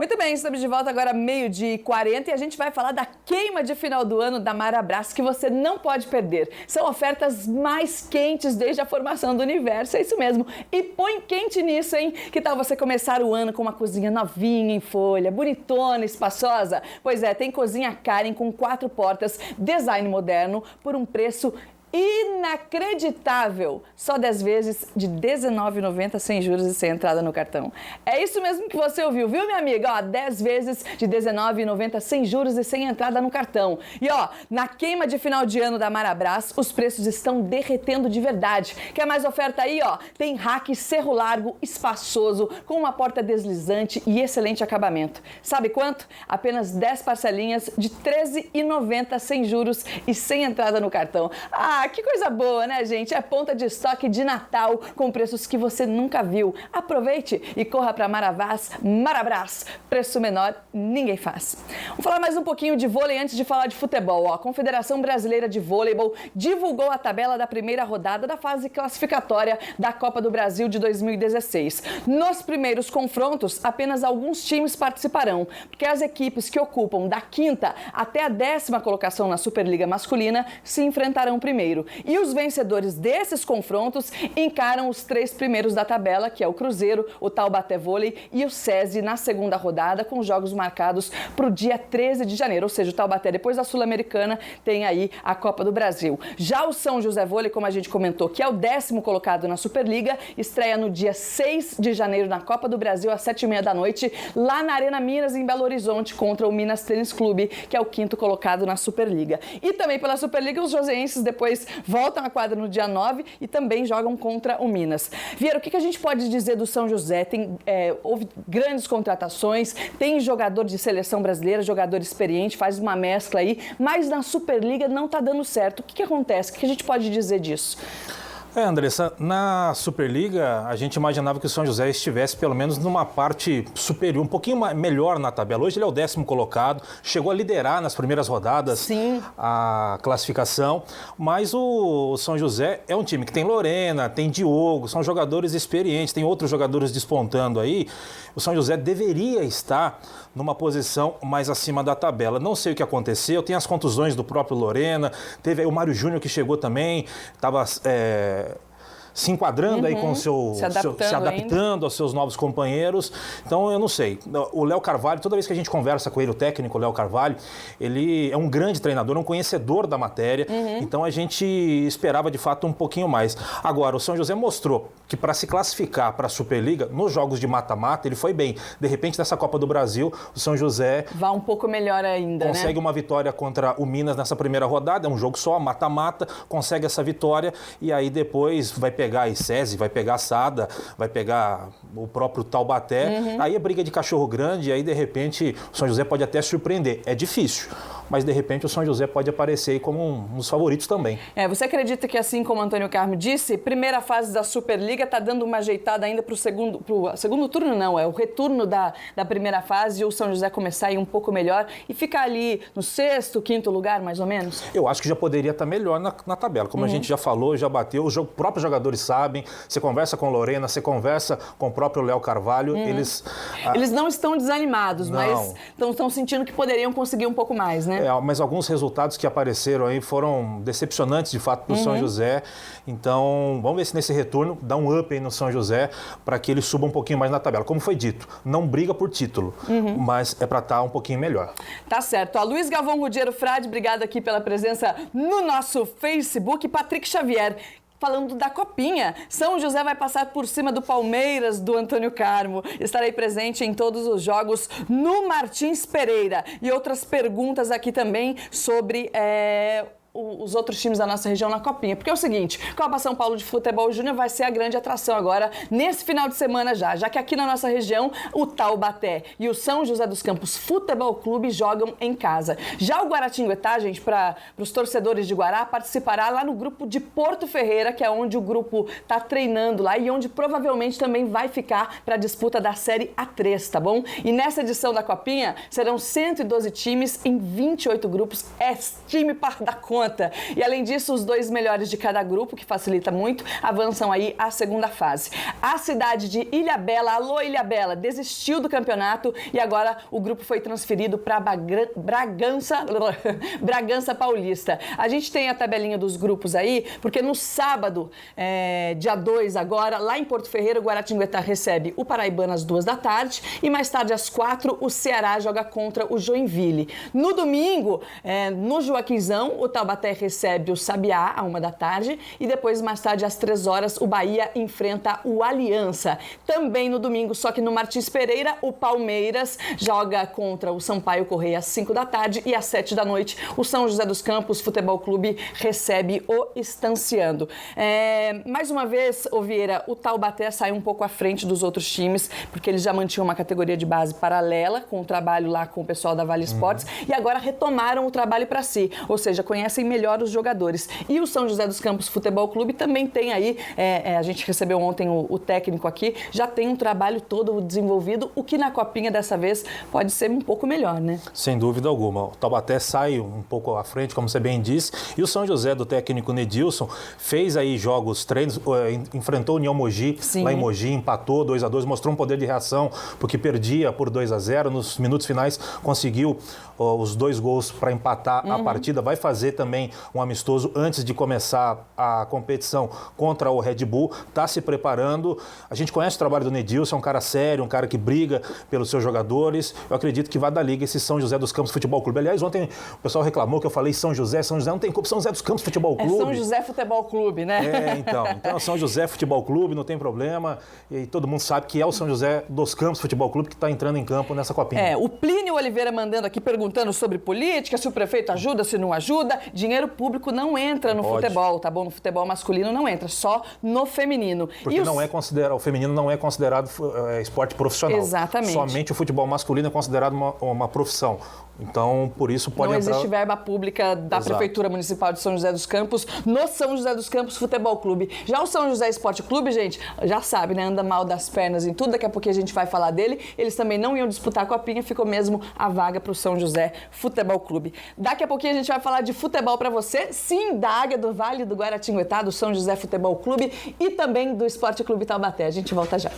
Muito bem, estamos de volta agora 12h40 e a gente vai falar da queima de final do ano da Marabras que você não pode perder. São ofertas mais quentes desde a formação do universo, é isso mesmo. E põe quente nisso, hein? Que tal você começar o ano com uma cozinha novinha em folha, bonitona, espaçosa? Pois é, tem cozinha Karen com 4 portas, design moderno, por um preço inacreditável, só 10 vezes de R$19,90 sem juros e sem entrada no cartão. É isso mesmo que você ouviu, viu, minha amiga? Ó, 10 vezes de R$19,90 sem juros e sem entrada no cartão. E ó, na queima de final de ano da Marabras, os preços estão derretendo de verdade. Quer mais oferta aí, ó? Tem rack Cerro Largo, espaçoso, com uma porta deslizante e excelente acabamento. Sabe quanto? Apenas 10 parcelinhas de R$13,90 sem juros e sem entrada no cartão. Ah, que coisa boa, né, gente? É ponta de estoque de Natal com preços que você nunca viu. Aproveite e corra para Marabras. Preço menor, ninguém faz. Vamos falar mais um pouquinho de vôlei antes de falar de futebol. Ó, a Confederação Brasileira de Vôleibol divulgou a tabela da primeira rodada da fase classificatória da Copa do Brasil de 2016. Nos primeiros confrontos, apenas alguns times participarão, porque as equipes que ocupam da 5ª até a 10ª colocação na Superliga Masculina se enfrentarão primeiro. E os vencedores desses confrontos encaram os 3 primeiros da tabela, que é o Cruzeiro, o Taubaté Vôlei e o SESI na segunda rodada, com jogos marcados para o dia 13 de janeiro. Ou seja, o Taubaté, depois da Sul-Americana, tem aí a Copa do Brasil. Já o São José Vôlei, como a gente comentou, que é o 10º colocado na Superliga, estreia no dia 6 de janeiro na Copa do Brasil, às 7h30 da noite, lá na Arena Minas, em Belo Horizonte, contra o Minas Tênis Clube, que é o 5º colocado na Superliga. E também pela Superliga, os joseenses depois voltam à quadra no dia 9 e também jogam contra o Minas. Vieira, o que a gente pode dizer do São José? Houve grandes contratações, tem jogador de seleção brasileira, jogador experiente, faz uma mescla aí, mas na Superliga não está dando certo. O que acontece? O que a gente pode dizer disso? Andressa, na Superliga a gente imaginava que o São José estivesse pelo menos numa parte superior, um pouquinho melhor na tabela. Hoje ele é o 10º colocado, chegou a liderar nas primeiras rodadas. Sim. A classificação, mas o São José é um time que tem Lorena, tem Diogo, são jogadores experientes, tem outros jogadores despontando aí. O São José deveria estar numa posição mais acima da tabela. Não sei o que aconteceu, tem as contusões do próprio Lorena, teve aí o Mário Júnior que chegou também, estava se enquadrando aí com se adaptando aos seus novos companheiros. Então, eu não sei. O Léo Carvalho, toda vez que a gente conversa com ele, o técnico Léo Carvalho, ele é um grande treinador, um conhecedor da matéria. Então, a gente esperava, de fato, um pouquinho mais. Agora, o São José mostrou que para se classificar para a Superliga, nos jogos de mata-mata, ele foi bem. De repente, nessa Copa do Brasil, o São José vai um pouco melhor ainda, consegue uma vitória contra o Minas nessa primeira rodada, é um jogo só, mata-mata, consegue essa vitória e aí depois vai pegar a SESI, vai pegar a Sada, vai pegar o próprio Taubaté, aí é briga de cachorro grande, aí de repente o São José pode até surpreender. É difícil, mas de repente o São José pode aparecer aí como um dos favoritos também. Você acredita que, assim como o Antônio Carmo disse, primeira fase da Superliga está dando uma ajeitada ainda para o segundo turno, não, é o retorno da primeira fase e o São José começar a ir um pouco melhor e ficar ali no 6º, 5º lugar, mais ou menos? Eu acho que já poderia estar melhor na tabela, como a gente já falou, já bateu, os próprios jogadores sabem, você conversa com Lorena, você conversa com o próprio Léo Carvalho, eles não estão desanimados, mas estão sentindo que poderiam conseguir um pouco mais, né? Mas alguns resultados que apareceram aí foram decepcionantes, de fato, para o São José. Então, vamos ver se nesse retorno dá um up aí no São José para que ele suba um pouquinho mais na tabela. Como foi dito, não briga por título, mas é para estar um pouquinho melhor. Tá certo. A Luiz Galvão Ruggiero Frade, obrigado aqui pela presença no nosso Facebook. Patrick Xavier, falando da Copinha, São José vai passar por cima do Palmeiras, do Antônio Carmo. Estarei presente em todos os jogos no Martins Pereira. E outras perguntas aqui também sobre os outros times da nossa região na Copinha. Porque é o seguinte, Copa São Paulo de Futebol Júnior vai ser a grande atração agora, nesse final de semana já que aqui na nossa região, o Taubaté e o São José dos Campos Futebol Clube jogam em casa. Já o Guaratinguetá, gente, para os torcedores de Guará, participará lá no grupo de Porto Ferreira, que é onde o grupo está treinando lá e onde provavelmente também vai ficar para a disputa da Série A3, tá bom? E nessa edição da Copinha, serão 112 times em 28 grupos. É time par da conta. conta. E além disso, os 2 melhores de cada grupo, que facilita muito, avançam aí à segunda fase. A cidade de Ilhabela, alô Ilhabela, desistiu do campeonato e agora o grupo foi transferido para Bragança Paulista. A gente tem a tabelinha dos grupos aí, porque no sábado, dia 2 agora, lá em Porto Ferreira, o Guaratinguetá recebe o Paraibana às 2 da tarde e mais tarde às 4 o Ceará joga contra o Joinville. No domingo, no Joaquinzão, o Taubaté recebe o Sabiá à 1 da tarde e depois mais tarde às 3 horas o Bahia enfrenta o Aliança. Também no domingo, só que no Martins Pereira, o Palmeiras joga contra o Sampaio Correia às 5 da tarde e às 7 da noite o São José dos Campos Futebol Clube recebe o Estanciando. Mais uma vez, Vieira, o Taubaté saiu um pouco à frente dos outros times, porque eles já mantinham uma categoria de base paralela com o trabalho lá com o pessoal da Vale Esportes e agora retomaram o trabalho para si, ou seja, conhecem melhor os jogadores. E o São José dos Campos Futebol Clube também tem aí, a gente recebeu ontem o técnico aqui, já tem um trabalho todo desenvolvido, o que na Copinha dessa vez pode ser um pouco melhor, né? Sem dúvida alguma. O Taubaté sai um pouco à frente, como você bem disse, e o São José do técnico Nedilson fez aí treinos, enfrentou o União Mogi, Sim. lá em Mogi, empatou 2-2, mostrou um poder de reação, porque perdia por 2-0, nos minutos finais conseguiu os 2 gols para empatar a partida, vai fazer também um amistoso antes de começar a competição contra o Red Bull, está se preparando. A gente conhece o trabalho do Nedilson, é um cara sério, um cara que briga pelos seus jogadores. Eu acredito que vai da liga esse São José dos Campos Futebol Clube. Aliás, ontem o pessoal reclamou que eu falei São José não tem como, São José dos Campos Futebol Clube. É São José Futebol Clube, né? Então São José Futebol Clube, não tem problema, e todo mundo sabe que é o São José dos Campos Futebol Clube que está entrando em campo nessa Copinha. O Plínio Oliveira mandando aqui, perguntando sobre política, se o prefeito ajuda, se não ajuda. Dinheiro público não entra no futebol, tá bom? No futebol masculino não entra, só no feminino. Porque o feminino não é considerado esporte profissional. Exatamente. Somente o futebol masculino é considerado uma profissão. Então, por isso pode entrar... Não existe verba pública da Prefeitura Municipal de São José dos Campos no São José dos Campos Futebol Clube. Já o São José Esporte Clube, gente, já sabe, né? Anda mal das pernas em tudo. Daqui a pouquinho a gente vai falar dele. Eles também não iam disputar a Copinha, ficou mesmo a vaga para o São José Futebol Clube. Daqui a pouquinho a gente vai falar de futebol para você, sim, da Águia do Vale, do Guaratinguetá, do São José Futebol Clube e também do Esporte Clube Taubaté. A gente volta já.